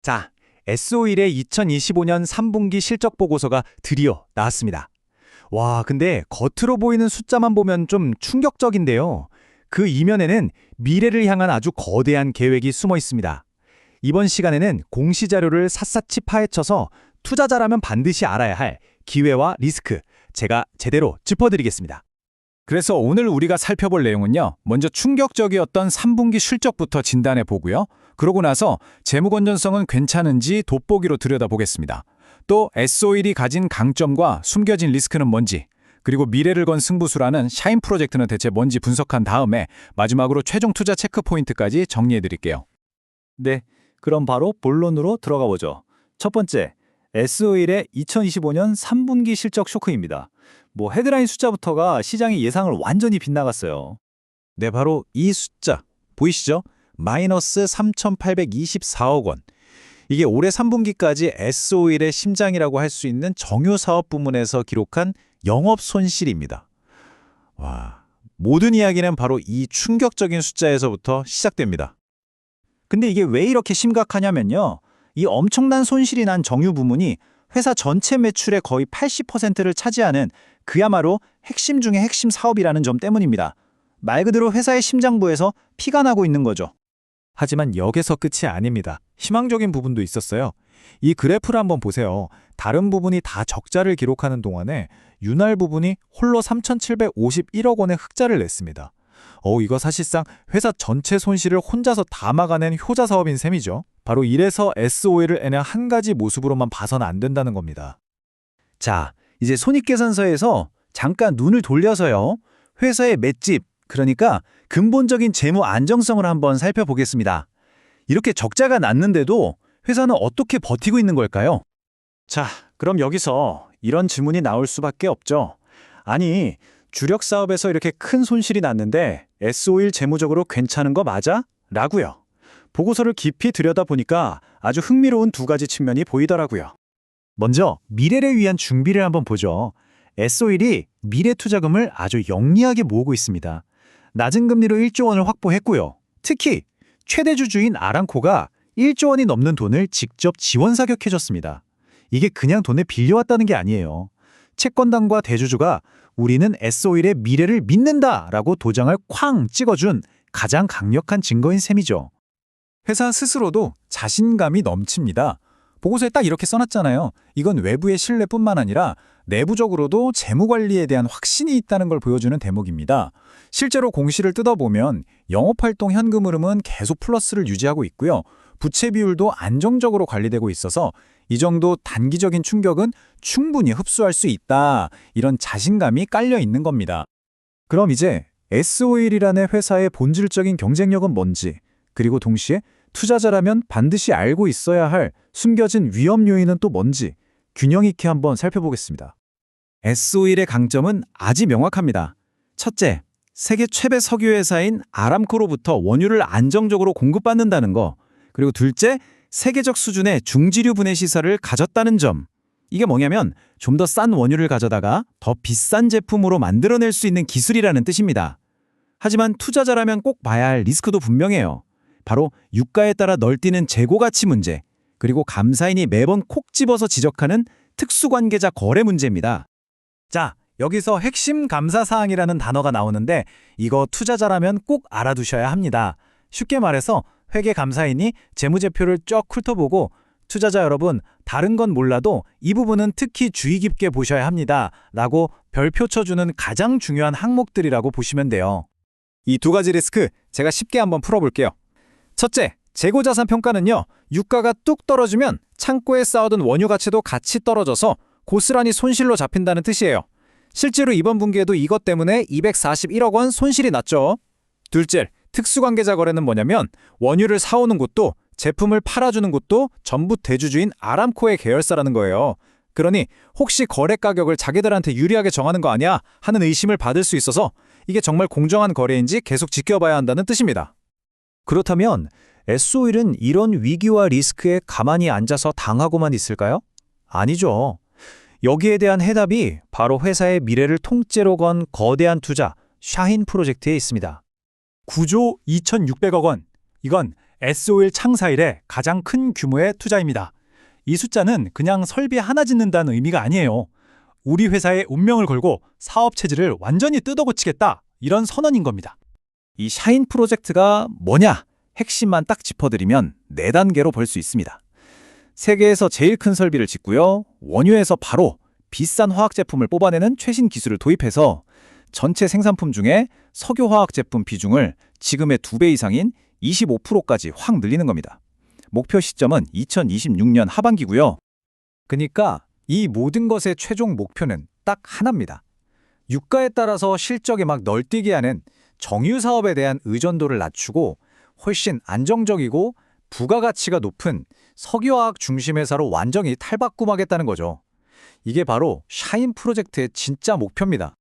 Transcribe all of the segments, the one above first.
자, S-오일의 2025년 3분기 실적 보고서가 드디어 나왔습니다. 와, 근데 겉으로 보이는 숫자만 보면 좀 충격적인데요. 그 이면에는 미래를 향한 아주 거대한 계획이 숨어 있습니다. 이번 시간에는 공시자료를 샅샅이 파헤쳐서 투자자라면 반드시 알아야 할 기회와 리스크, 제가 제대로 짚어드리겠습니다. 그래서 오늘 우리가 살펴볼 내용은요. 먼저 충격적이었던 3분기 실적부터 진단해 보고요. 그러고 나서 재무 건전성은 괜찮은지 돋보기로 들여다보겠습니다. 또 S-오일이 가진 강점과 숨겨진 리스크는 뭔지, 그리고 미래를 건 승부수라는 샤인 프로젝트는 대체 뭔지 분석한 다음에 마지막으로 최종 투자 체크 포인트까지 정리해 드릴게요. 네, 그럼 바로 본론으로 들어가 보죠. 첫 번째, S-오일의 2025년 3분기 실적 쇼크입니다. 헤드라인 숫자부터가 시장의 예상을 완전히 빗나갔어요. 네, 바로 이 숫자 보이시죠? 마이너스 3,824억 원. 이게 올해 3분기까지 S-오일의 심장이라고 할 수 있는 정유사업 부문에서 기록한 영업 손실입니다. 와, 모든 이야기는 바로 이 충격적인 숫자에서부터 시작됩니다. 근데 이게 왜 이렇게 심각하냐면요. 이 엄청난 손실이 난 정유 부문이 회사 전체 매출의 거의 80%를 차지하는 그야말로 핵심 중의 핵심 사업이라는 점 때문입니다. 말 그대로 회사의 심장부에서 피가 나고 있는 거죠. 하지만 여기서 끝이 아닙니다. 희망적인 부분도 있었어요. 이 그래프를 한번 보세요. 다른 부분이 다 적자를 기록하는 동안에 윤활 부분이 홀로 3,751억 원의 흑자를 냈습니다. 이거 사실상 회사 전체 손실을 혼자서 다 막아낸 효자 사업인 셈이죠. 바로 이래서 S-오일을 그냥 한 가지 모습으로만 봐서는 안 된다는 겁니다. 자, 이제 손익계산서에서 잠깐 눈을 돌려서요. 회사의 맷집, 그러니까 근본적인 재무 안정성을 한번 살펴보겠습니다. 이렇게 적자가 났는데도 회사는 어떻게 버티고 있는 걸까요? 자, 그럼 여기서 이런 질문이 나올 수밖에 없죠. 아니, 주력 사업에서 이렇게 큰 손실이 났는데 S-오일 재무적으로 괜찮은 거 맞아? 라고요. 보고서를 깊이 들여다보니까 아주 흥미로운 두 가지 측면이 보이더라고요. 먼저 미래를 위한 준비를 한번 보죠. S-오일이 미래 투자금을 아주 영리하게 모으고 있습니다. 낮은 금리로 1조 원을 확보했고요. 특히 최대 주주인 아람코가 1조 원이 넘는 돈을 직접 지원 사격해줬습니다. 이게 그냥 돈을 빌려왔다는 게 아니에요. 채권단과 대주주가 우리는 S-오일의 미래를 믿는다라고 도장을 쾅 찍어준 가장 강력한 증거인 셈이죠. 회사 스스로도 자신감이 넘칩니다. 보고서에 딱 이렇게 써놨잖아요. 이건 외부의 신뢰뿐만 아니라 내부적으로도 재무관리에 대한 확신이 있다는 걸 보여주는 대목입니다. 실제로 공시를 뜯어보면 영업활동 현금 흐름은 계속 플러스를 유지하고 있고요. 부채 비율도 안정적으로 관리되고 있어서 이 정도 단기적인 충격은 충분히 흡수할 수 있다. 이런 자신감이 깔려 있는 겁니다. 그럼 이제 S-오일이라는 회사의 본질적인 경쟁력은 뭔지, 그리고 동시에 투자자라면 반드시 알고 있어야 할 숨겨진 위험 요인은 또 뭔지 균형 있게 한번 살펴보겠습니다. S-오일의 강점은 아주 명확합니다. 첫째, 세계 최대 석유 회사인 아람코로부터 원유를 안정적으로 공급받는다는 거. 그리고 둘째, 세계적 수준의 중지류 분해 시설을 가졌다는 점. 이게 뭐냐면 좀 더 싼 원유를 가져다가 더 비싼 제품으로 만들어낼 수 있는 기술이라는 뜻입니다. 하지만 투자자라면 꼭 봐야 할 리스크도 분명해요. 바로 유가에 따라 널뛰는 재고 가치 문제, 그리고 감사인이 매번 콕 집어서 지적하는 특수관계자 거래 문제입니다. 자, 여기서 핵심 감사사항이라는 단어가 나오는데 이거 투자자라면 꼭 알아두셔야 합니다. 쉽게 말해서 회계감사인이 재무제표를 쫙 훑어보고 투자자 여러분, 다른 건 몰라도 이 부분은 특히 주의 깊게 보셔야 합니다. 라고 별표 쳐주는 가장 중요한 항목들이라고 보시면 돼요. 이 두 가지 리스크 제가 쉽게 한번 풀어볼게요. 첫째, 재고자산 평가는요. 유가가 뚝 떨어지면 창고에 쌓아둔 원유 가치도 같이 떨어져서 고스란히 손실로 잡힌다는 뜻이에요. 실제로 이번 분기에도 이것 때문에 241억 원 손실이 났죠. 둘째, 특수관계자 거래는 뭐냐면 원유를 사오는 곳도 제품을 팔아주는 곳도 전부 대주주인 아람코의 계열사라는 거예요. 그러니 혹시 거래 가격을 자기들한테 유리하게 정하는 거 아니야 하는 의심을 받을 수 있어서 이게 정말 공정한 거래인지 계속 지켜봐야 한다는 뜻입니다. 그렇다면 S-오일은 이런 위기와 리스크에 가만히 앉아서 당하고만 있을까요? 아니죠. 여기에 대한 해답이 바로 회사의 미래를 통째로 건 거대한 투자, 샤힌 프로젝트에 있습니다. 9조 2,600억 원. 이건 S-오일 창사 이래 가장 큰 규모의 투자입니다. 이 숫자는 그냥 설비 하나 짓는다는 의미가 아니에요. 우리 회사의 운명을 걸고 사업 체질을 완전히 뜯어고치겠다, 이런 선언인 겁니다. 이 샤인 프로젝트가 뭐냐? 핵심만 딱 짚어드리면 4단계로 볼 수 있습니다. 세계에서 제일 큰 설비를 짓고요. 원유에서 바로 비싼 화학 제품을 뽑아내는 최신 기술을 도입해서 전체 생산품 중에 석유화학 제품 비중을 지금의 2배 이상인 25%까지 확 늘리는 겁니다. 목표 시점은 2026년 하반기고요. 그러니까 이 모든 것의 최종 목표는 딱 하나입니다. 유가에 따라서 실적이 막 널뛰게 하는 정유 사업에 대한 의존도를 낮추고 훨씬 안정적이고 부가가치가 높은 석유화학 중심 회사로 완전히 탈바꿈하겠다는 거죠. 이게 바로 샤인 프로젝트의 진짜 목표입니다.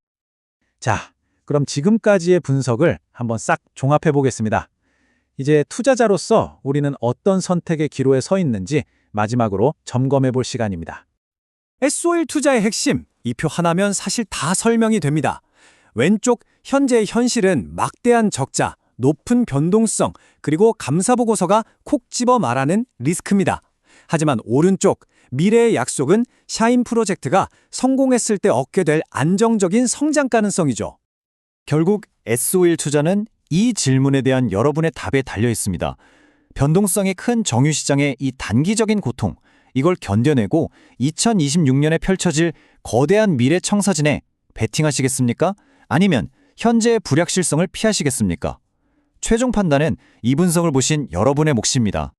자, 그럼 지금까지의 분석을 한번 싹 종합해 보겠습니다. 이제 투자자로서 우리는 어떤 선택의 기로에 서 있는지 마지막으로 점검해 볼 시간입니다. S-오일 투자의 핵심, 이 표 하나면 사실 다 설명이 됩니다. 왼쪽 현재의 현실은 막대한 적자, 높은 변동성, 그리고 감사보고서가 콕 집어 말하는 리스크입니다. 하지만 오른쪽 미래의 약속은 샤인 프로젝트가 성공했을 때 얻게 될 안정적인 성장 가능성이죠. 결국 S-오일 투자는 이 질문에 대한 여러분의 답에 달려 있습니다. 변동성이 큰 정유 시장의 이 단기적인 고통, 이걸 견뎌내고 2026년에 펼쳐질 거대한 미래 청사진에 베팅하시겠습니까? 아니면 현재의 불확실성을 피하시겠습니까? 최종 판단은 이 분석을 보신 여러분의 몫입니다.